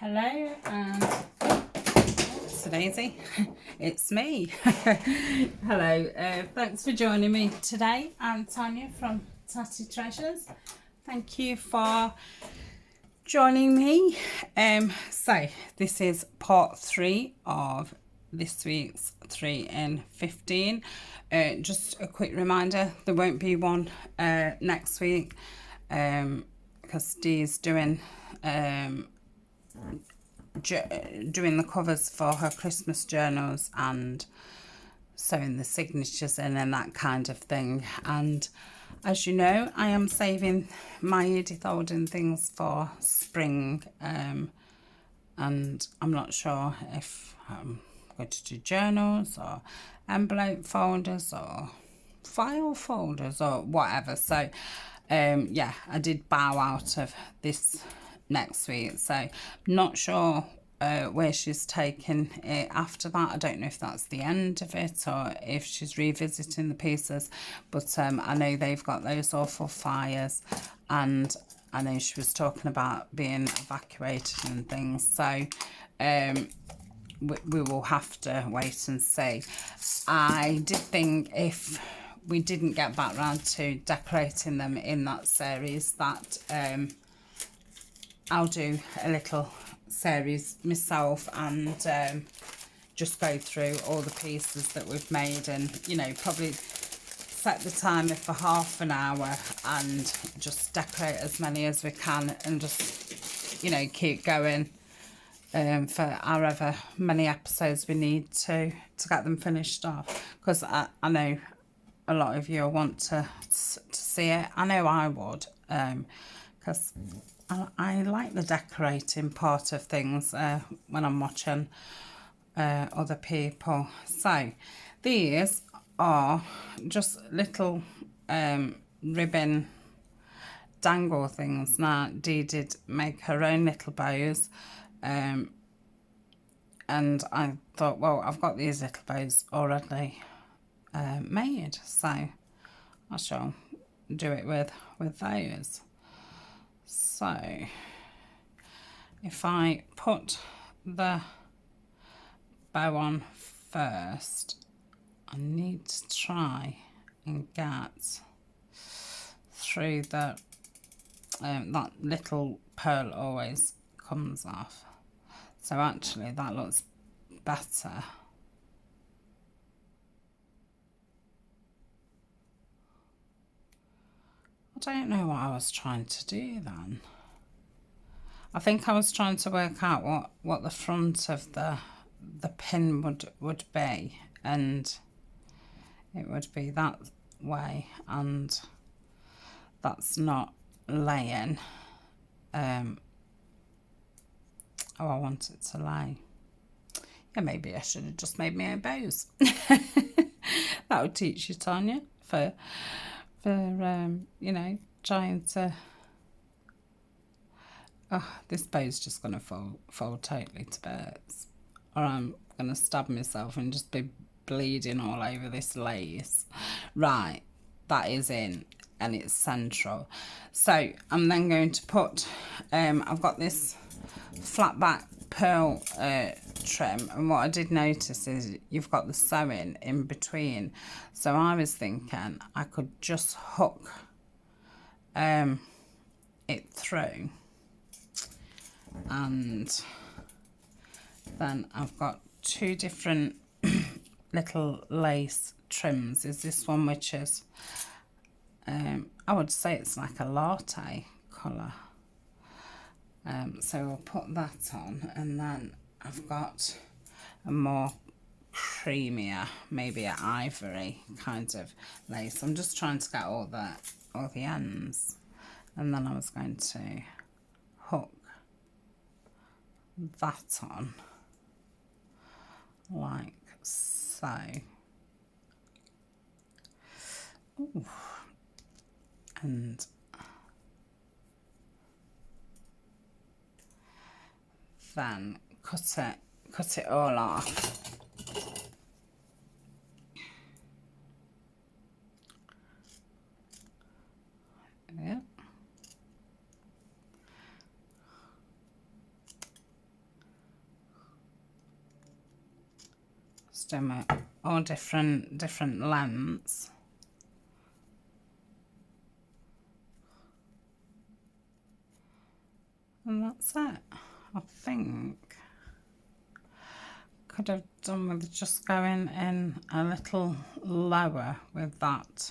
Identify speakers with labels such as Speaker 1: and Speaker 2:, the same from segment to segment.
Speaker 1: Hello, and it's Daisy. It's me. Hello, thanks for joining me today. I'm Tania from Tatty Treasures. Thank you for joining me. So this is part 3 of this week's 3 in 15. Just a quick reminder, there won't be one next week because Dee's doing the covers for her Christmas journals and sewing the signatures in and that kind of thing. And as you know, I am saving my Edith Holden things for spring, and I'm not sure if I'm going to do journals or envelope folders or file folders or whatever. So yeah, I did bow out of this next week, so not sure where she's taking it after that. I don't know if that's the end of it or if she's revisiting the pieces, but I know they've got those awful fires, and I know she was talking about being evacuated and things, so we will have to wait and see. I did think if we didn't get back round to decorating them in that series, that I'll do a little series myself and just go through all the pieces that we've made, and you know, probably set the timer for half an hour and just decorate as many as we can, and just, you know, keep going for however many episodes we need to get them finished off, because I know a lot of you want to see it. I know I would, because I like the decorating part of things when I'm watching other people. So these are just little ribbon dangle things. Now Dee did make her own little bows, and I thought, well, I've got these little bows already made, so I shall do it with those. So if I put the bow on first, I need to try and get through the that little pearl always comes off, so actually that looks better. I don't know what I was trying to do then. I think I was trying to work out what the front of the pin would be, and it would be that way, and that's not laying. Oh, I want it to lay. Yeah, maybe I should have just made my own bows. That would teach you, Tania, for you know, trying to. Oh, this bow's just going to fall totally to bits, or I'm going to stab myself and just be bleeding all over this lace. Right, that is in, and it's central. So I'm then going to put, I've got this flat back pearl trim, and what I did notice is you've got the sewing in between, so I was thinking I could just hook it through, and then I've got two different little lace trims. Is this one, which is I would say it's like a latte colour, so I'll put that on, and then I've got a more creamier, maybe an ivory kind of lace. I'm just trying to get all the ends, and then I was going to hook that on like so. Ooh. And then cut it all off. Yeah. just in with all different lengths. And that's it. I think could have done with just going in a little lower with that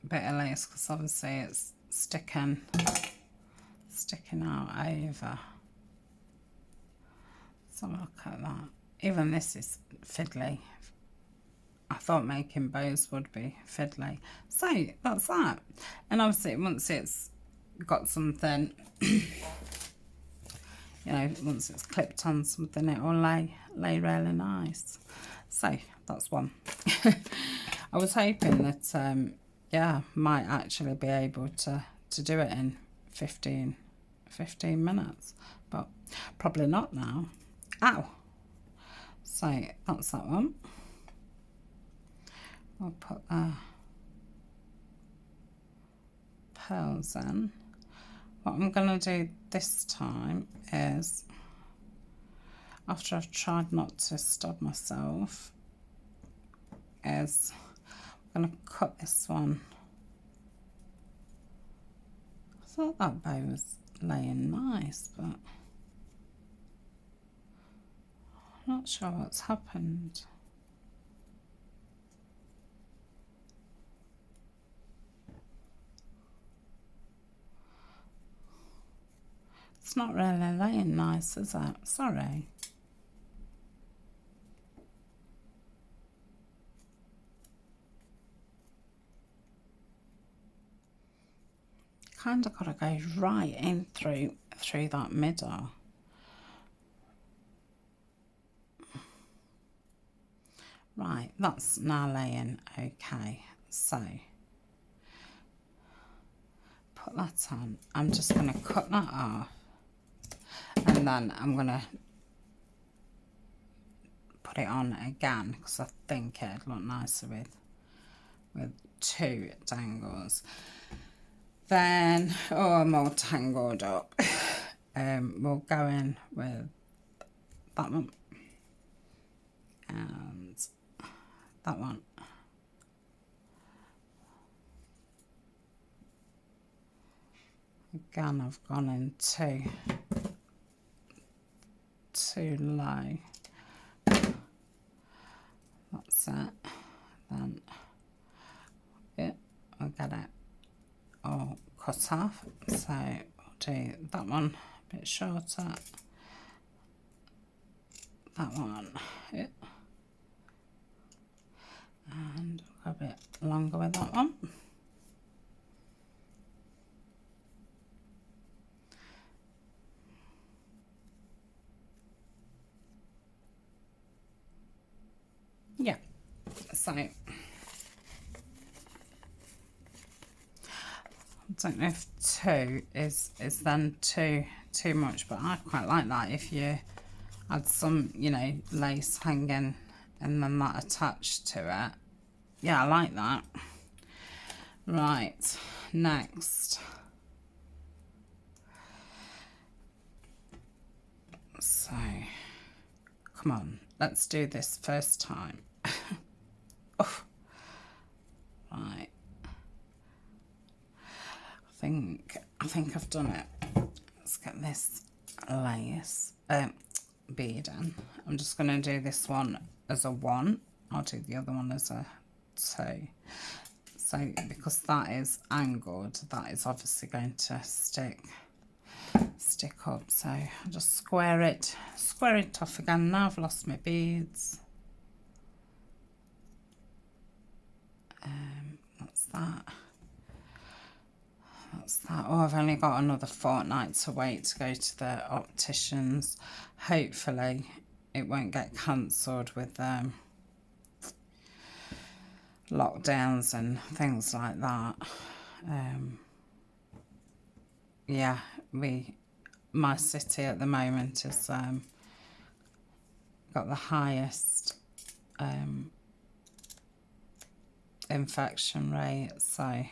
Speaker 1: bit of lace, because obviously it's sticking out over. So look at that. Even this is fiddly. I thought making bows would be fiddly. So that's that. And obviously once it's got something, you know, once it's clipped on something, it will lay really nice. So that's one. I was hoping that yeah, might actually be able to do it in 15 minutes, but probably not now. Ow. So that's that one. We'll put the pearls in. What I'm going to do this time is, after I've tried not to stab myself, is I'm going to cut this one. I thought that bow was laying nice, but I'm not sure what's happened. It's not really laying nice, is it? Sorry. Kind of got to go right in through that middle. Right, that's now laying okay. So put that on. I'm just going to cut that off, and then I'm going to put it on again, because I think it'd look nicer with two dangles. Then, oh, I'm all tangled up. We'll go in with that one and that one. Again, I've gone in too low. That's it. Then I'll get it all cut off. So I'll do that one a bit shorter. That one, and a bit longer with that one. Yeah, so I don't know if two is then too much, but I quite like that if you add some, you know, lace hanging and then that attached to it. Yeah, I like that. Right, next. So, come on, let's do this first time. Oh, right. I think I've done it. Let's get this lace bead in. I'm just going to do this one as a 1. I'll do the other one as a 2. So because that is angled, that is obviously going to stick up. So I'll just square it off again. Now I've lost my beads. That's that. That's that. Oh, I've only got another fortnight to wait to go to the opticians. Hopefully it won't get cancelled with lockdowns and things like that. Yeah, my city at the moment has got the highest infection rate, so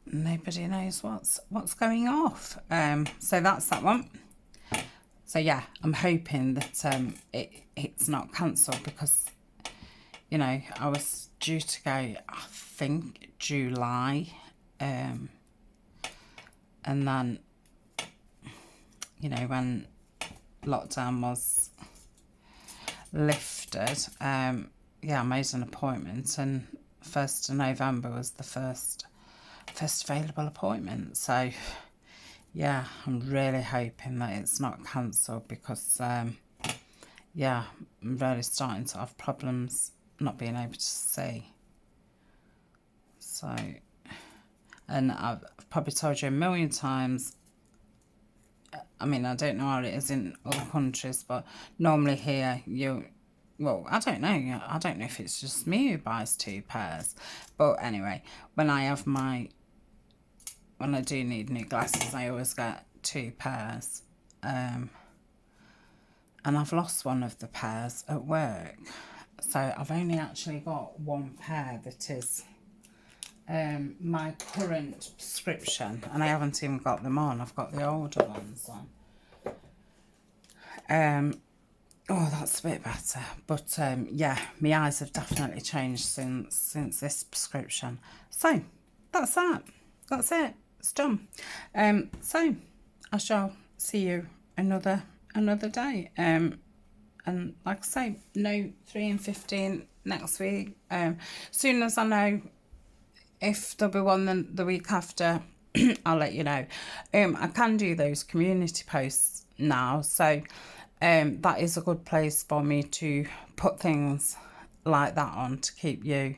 Speaker 1: nobody knows what's going off. So that's that one. So So yeah, I'm hoping that it's not cancelled, because, you know, I was due to go, I think, July, and then, you know, when lockdown was lifted, yeah, I made an appointment, and 1st of November was the first available appointment. So yeah, I'm really hoping that it's not cancelled, because yeah, I'm really starting to have problems not being able to see. So, and I've probably told you a million times, I mean, I don't know how it is in other countries, but normally here well, I don't know. I don't know if it's just me who buys 2 pairs. But anyway, when I do need new glasses, I always get 2 pairs. And I've lost one of the pairs at work. So I've only actually got 1 pair that is my current prescription, and I haven't even got them on. I've got the older ones on. Oh, that's a bit better. But yeah, my eyes have definitely changed since this prescription. So that's that. That's it. It's done. So I shall see you another day. And like I say, no 3 and 15 next week. Soon as I know if there'll be one the week after, I'll let you know. I can do those community posts now, so that is a good place for me to put things like that on, to keep you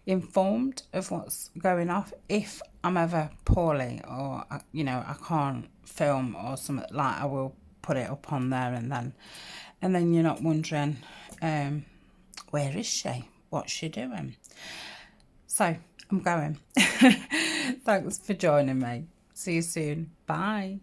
Speaker 1: informed of what's going off. If I'm ever poorly, or you know, I can't film or something like, I will put it up on there, and then you're not wondering, where is she? What's she doing? So I'm going. Thanks for joining me. See you soon. Bye.